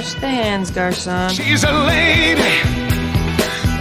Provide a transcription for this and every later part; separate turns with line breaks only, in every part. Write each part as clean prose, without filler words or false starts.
Wash the hands, Garson.
She's a lady.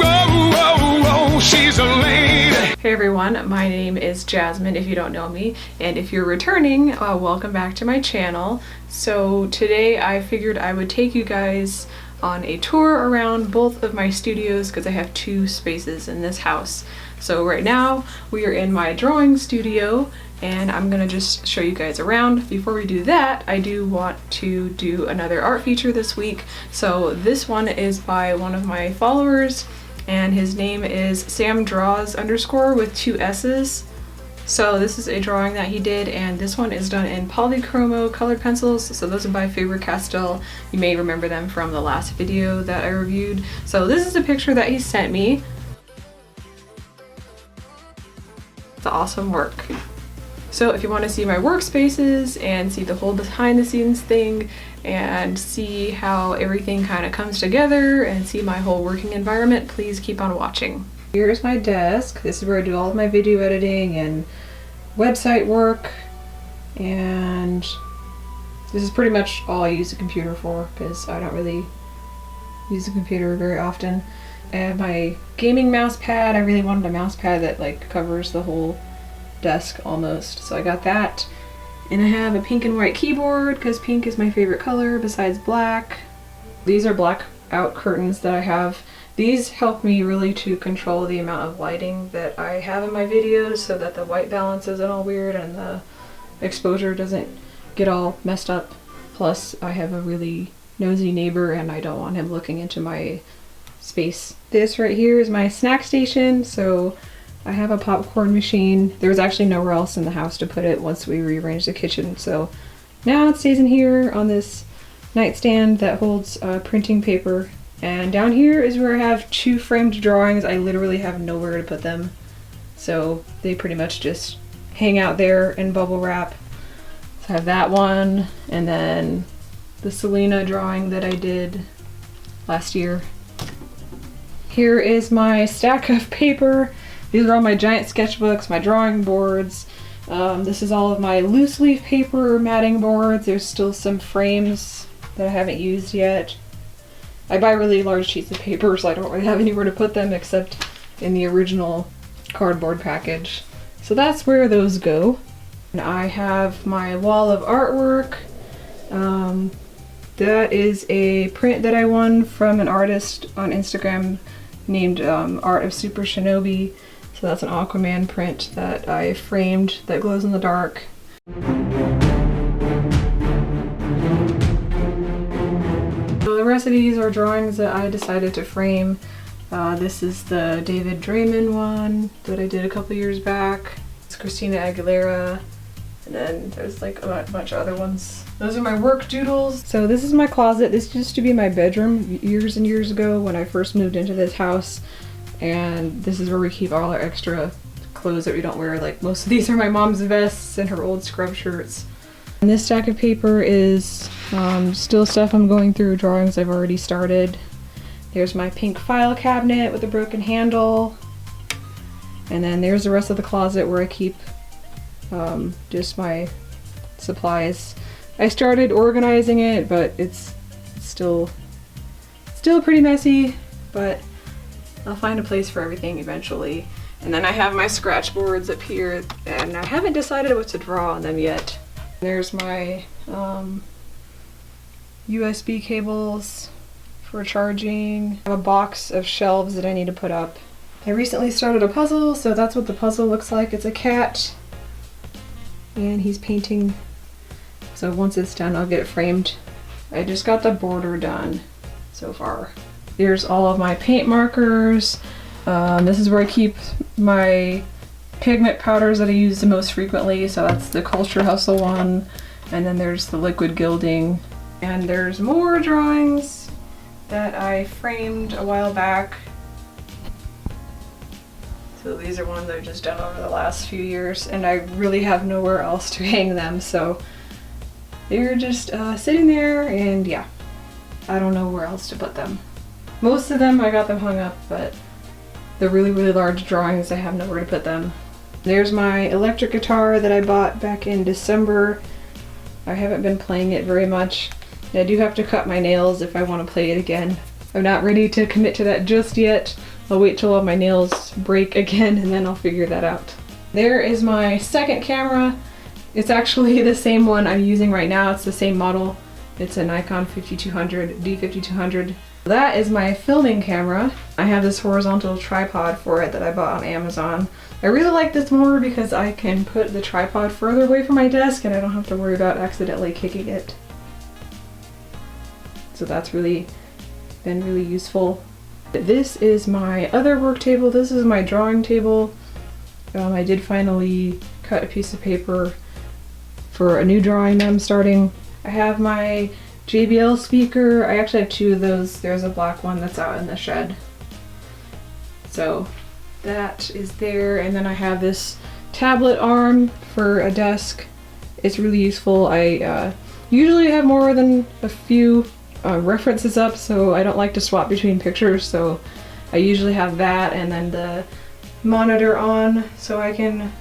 Whoa, whoa, whoa, she's a lady.
Hey everyone, my name is Jasmine if you don't know me, and if you're returning, welcome back to my channel. So today I figured I would take you guys on a tour around both of my studios because I have two spaces in this house. So right now we are in my drawing studio and I'm gonna just show you guys around. Before we do that, I do want to do another art feature this week. So this one is by one of my followers and his name is samdraws_ with 2 S's. So this is a drawing that he did, and this one is done in polychromo colored pencils. So those are by Faber-Castell. You may remember them from the last video that I reviewed. So this is a picture that he sent me. It's awesome work. So if you want to see my workspaces and see the whole behind the scenes thing and see how everything kind of comes together and see my whole working environment, please keep on watching. Here's my desk. This is where I do all of my video editing and website work, and this is pretty much all I use the computer for because I don't really use the computer very often. I have my gaming mouse pad. I really wanted a mouse pad that like covers the whole desk almost, so I got that. And I have a pink and white keyboard because pink is my favorite color besides black. These are blackout curtains that I have. These help me really to control the amount of lighting that I have in my videos so that the white balance isn't all weird and the exposure doesn't get all messed up. Plus I have a really nosy neighbor and I don't want him looking into my space. This right here is my snack station, so I have a popcorn machine. There was actually nowhere else in the house to put it once we rearranged the kitchen, so now it stays in here on this nightstand that holds printing paper. And down here is where I have 2 framed drawings. I literally have nowhere to put them, so they pretty much just hang out there in bubble wrap. So I have that one, and then the Selena drawing that I did last year. Here is my stack of paper. These are all my giant sketchbooks, my drawing boards. This is all of my loose leaf paper matting boards. There's still some frames that I haven't used yet. I buy really large sheets of paper, so I don't really have anywhere to put them except in the original cardboard package. So that's where those go. And I have my wall of artwork. That is a print that I won from an artist on Instagram named Art of Super Shinobi. So that's an Aquaman print that I framed that glows in the dark. So the rest of these are drawings that I decided to frame. This is the David Draymond one that I did a couple years back. It's Christina Aguilera. And then there's like a bunch of other ones. Those are my work doodles. So this is my closet. This used to be my bedroom years and years ago when I first moved into this house. And this is where we keep all our extra clothes that we don't wear. Like most of these are my mom's vests and her old scrub shirts. And this stack of paper is still stuff I'm going through, drawings I've already started. There's my pink file cabinet with a broken handle. And then there's the rest of the closet where I keep just my supplies. I started organizing it, but it's still pretty messy, but I'll find a place for everything eventually. And then I have my scratch boards up here, and I haven't decided what to draw on them yet. There's my USB cables for charging. I have a box of shelves that I need to put up. I recently started a puzzle, so that's what the puzzle looks like. It's a cat, and he's painting. So once it's done, I'll get it framed. I just got the border done so far. Here's all of my paint markers. This is where I keep my pigment powders that I use the most frequently. So that's the Culture Hustle one. And then there's the liquid gilding. And there's more drawings that I framed a while back. So these are ones I've just done over the last few years, and I really have nowhere else to hang them. So they're just sitting there, and yeah, I don't know where else to put them. Most of them I got them hung up, but the really large drawings I have nowhere to put them. There's my electric guitar that I bought back in December. I haven't been playing it very much. I do have to cut my nails if I want to play it again. I'm not ready to commit to that just yet. I'll wait till all my nails break again and then I'll figure that out. There is my second camera. It's actually the same one I'm using right now. It's the same model. It's a Nikon 5200, D5200. That is my filming camera. I have this horizontal tripod for it that I bought on Amazon. I really like this more because I can put the tripod further away from my desk and I don't have to worry about accidentally kicking it. So that's really been really useful. This is my other work table. This is my drawing table. I did finally cut a piece of paper for a new drawing that I'm starting. I have my JBL speaker. I actually have two of those. There's a black one that's out in the shed. So that is there. And then I have this tablet arm for a desk. It's really useful. I usually have more than a few references up, so I don't like to swap between pictures, so I usually have that and then the monitor on so I can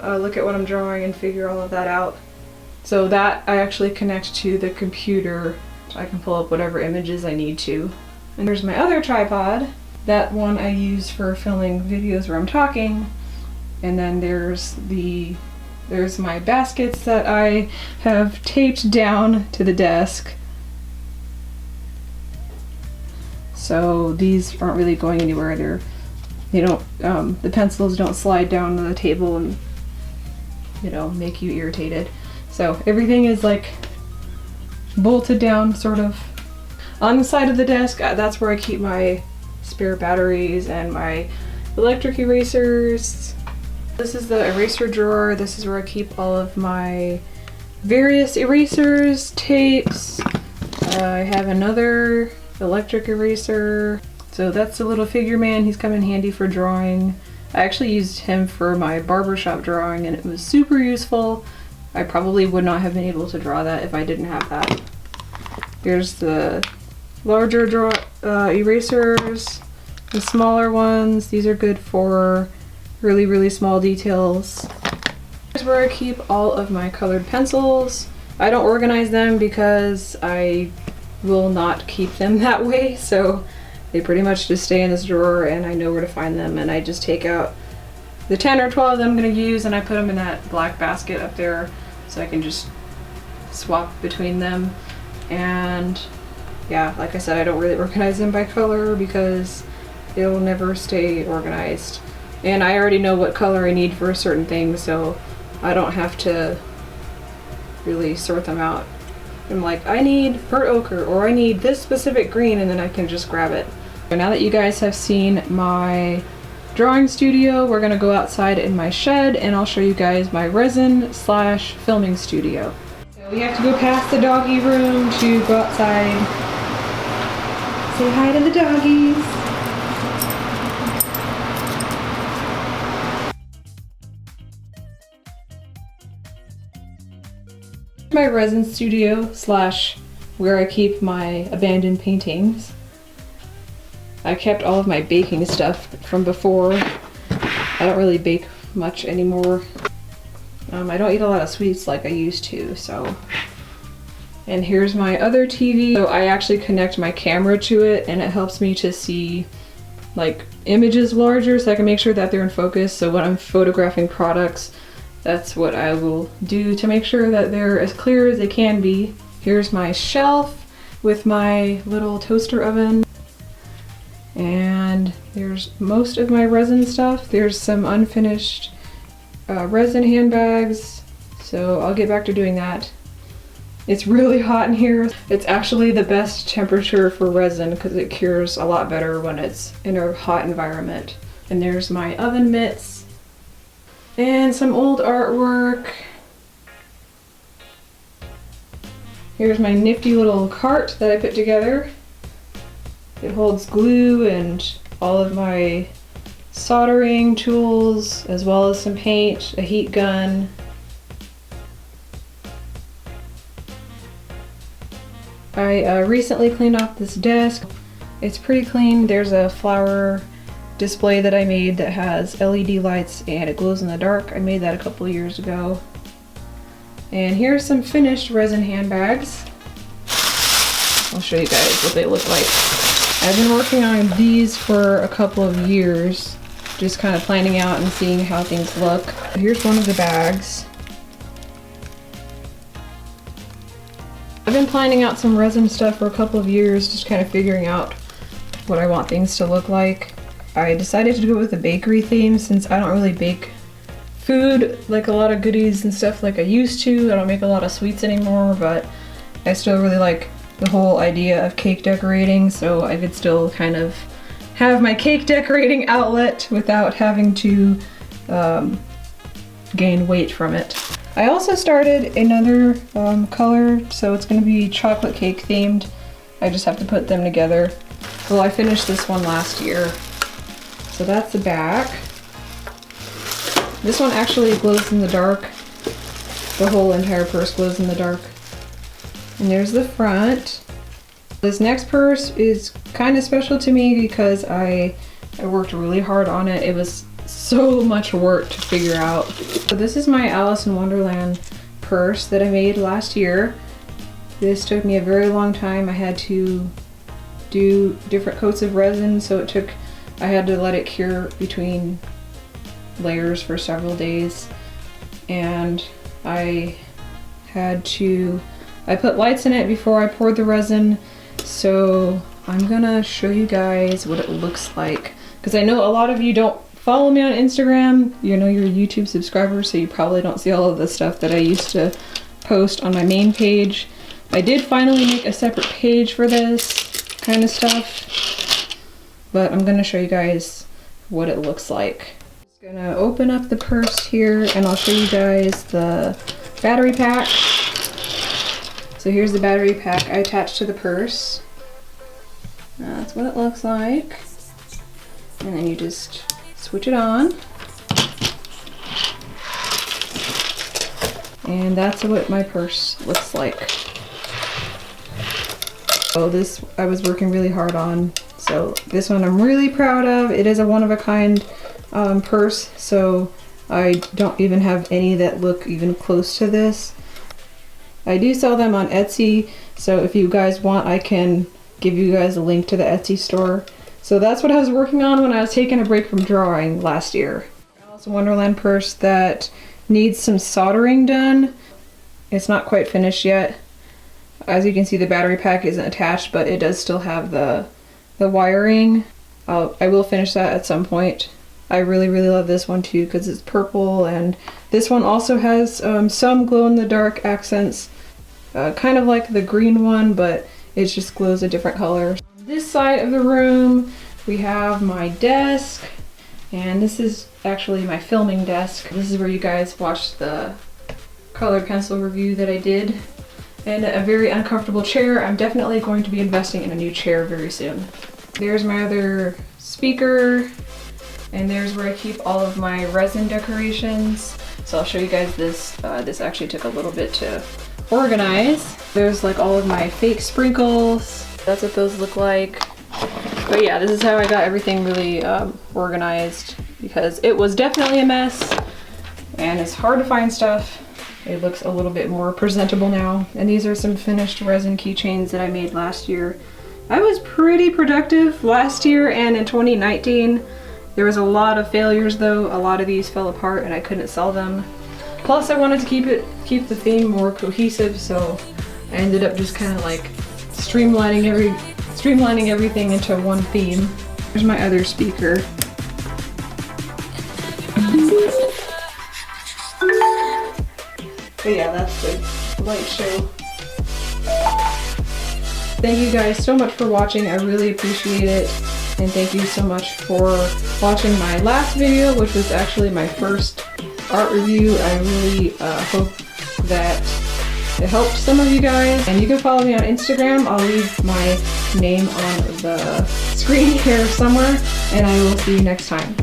look at what I'm drawing and figure all of that out. So that I actually connect to the computer so I can pull up whatever images I need to. And there's my other tripod. That one I use for filming videos where I'm talking. And then there's my baskets that I have taped down to the desk. So these aren't really going anywhere. The pencils don't slide down to the table and, make you irritated. So everything is like bolted down sort of. On the side of the desk, that's where I keep my spare batteries and my electric erasers. This is the eraser drawer. This is where I keep all of my various erasers, tapes. I have another electric eraser. So that's the little figure man. He's come in handy for drawing. I actually used him for my barbershop drawing and it was super useful. I probably would not have been able to draw that if I didn't have that. Here's the larger erasers, the smaller ones. These are good for really, really small details. Here's where I keep all of my colored pencils. I don't organize them because I will not keep them that way, so they pretty much just stay in this drawer and I know where to find them, and I just take out the 10 or 12 that I'm going to use and I put them in that black basket up there so I can just swap between them. And yeah, like I said, I don't really organize them by color because it'll never stay organized. And I already know what color I need for a certain thing, so I don't have to really sort them out. I'm like, I need burnt ochre or I need this specific green, and then I can just grab it. So now that you guys have seen my drawing studio, we're gonna go outside in my shed and I'll show you guys my resin / filming studio. So we have to go past the doggy room to go outside. Say hi to the doggies. My resin studio / where I keep my abandoned paintings. I kept all of my baking stuff from before. I don't really bake much anymore. I don't eat a lot of sweets like I used to, so. And here's my other TV. So I actually connect my camera to it and it helps me to see like images larger so I can make sure that they're in focus. So when I'm photographing products, that's what I will do to make sure that they're as clear as they can be. Here's my shelf with my little toaster oven. And there's most of my resin stuff. There's some unfinished resin handbags, so I'll get back to doing that. It's really hot in here. It's actually the best temperature for resin because it cures a lot better when it's in a hot environment. And there's my oven mitts and some old artwork. Here's my nifty little cart that I put together. It holds glue and all of my soldering tools, as well as some paint, a heat gun. I recently cleaned off this desk. It's pretty clean. There's a flower display that I made that has LED lights and it glows in the dark. I made that a couple years ago. And here's some finished resin handbags. I'll show you guys what they look like. I've been working on these for a couple of years, just kind of planning out and seeing how things look. Here's one of the bags. I've been planning out some resin stuff for a couple of years, just kind of figuring out what I want things to look like. I decided to go with a bakery theme since I don't really bake food, like a lot of goodies and stuff like I used to. I don't make a lot of sweets anymore, but I still really like the whole idea of cake decorating, so I could still kind of have my cake decorating outlet without having to gain weight from it. I also started another color, so it's going to be chocolate cake themed. I just have to put them together. Well, I finished this one last year. So that's the back. This one actually glows in the dark. The whole entire purse glows in the dark. And there's the front. This next purse is kind of special to me because I worked really hard on it. It was so much work to figure out. So this is my Alice in Wonderland purse that I made last year. This took me a very long time. I had to do different coats of resin, so I had to let it cure between layers for several days. And I put lights in it before I poured the resin, so I'm gonna show you guys what it looks like. Because I know a lot of you don't follow me on Instagram, you're YouTube subscribers, so you probably don't see all of the stuff that I used to post on my main page. I did finally make a separate page for this kind of stuff, but I'm gonna show you guys what it looks like. I'm just gonna open up the purse here and I'll show you guys the battery pack. So here's the battery pack I attached to the purse. That's what it looks like. And then you just switch it on. And that's what my purse looks like. So this I was working really hard on. So this one I'm really proud of. It is a one-of-a-kind purse, so I don't even have any that look even close to this. I do sell them on Etsy, so if you guys want, I can give you guys a link to the Etsy store. So that's what I was working on when I was taking a break from drawing last year. Alice in Wonderland purse that needs some soldering done. It's not quite finished yet. As you can see, the battery pack isn't attached, but it does still have the wiring. I will finish that at some point. I really love this one too because it's purple, and this one also has some glow-in-the-dark accents, kind of like the green one, but it just glows a different color. On this side of the room we have my desk, and this is actually my filming desk. This is where you guys watched the colored pencil review that I did. And a very uncomfortable chair. I'm definitely going to be investing in a new chair very soon. There's my other speaker, and there's where I keep all of my resin decorations. So I'll show you guys this. This actually took a little bit to organize. There's like all of my fake sprinkles. That's what those look like. But yeah, this is how I got everything really organized, because it was definitely a mess and it's hard to find stuff. It looks a little bit more presentable now. And these are some finished resin keychains that I made last year. I was pretty productive last year and in 2019. There was a lot of failures though. A lot of these fell apart and I couldn't sell them. Plus I wanted to keep the theme more cohesive, so I ended up just kind of like streamlining everything into one theme. Here's my other speaker. But yeah, that's the light show. Thank you guys so much for watching. I really appreciate it. And thank you so much for watching my last video, which was actually my first art review. I really hope that it helped some of you guys. And you can follow me on Instagram. I'll leave my name on the screen here somewhere. And I will see you next time.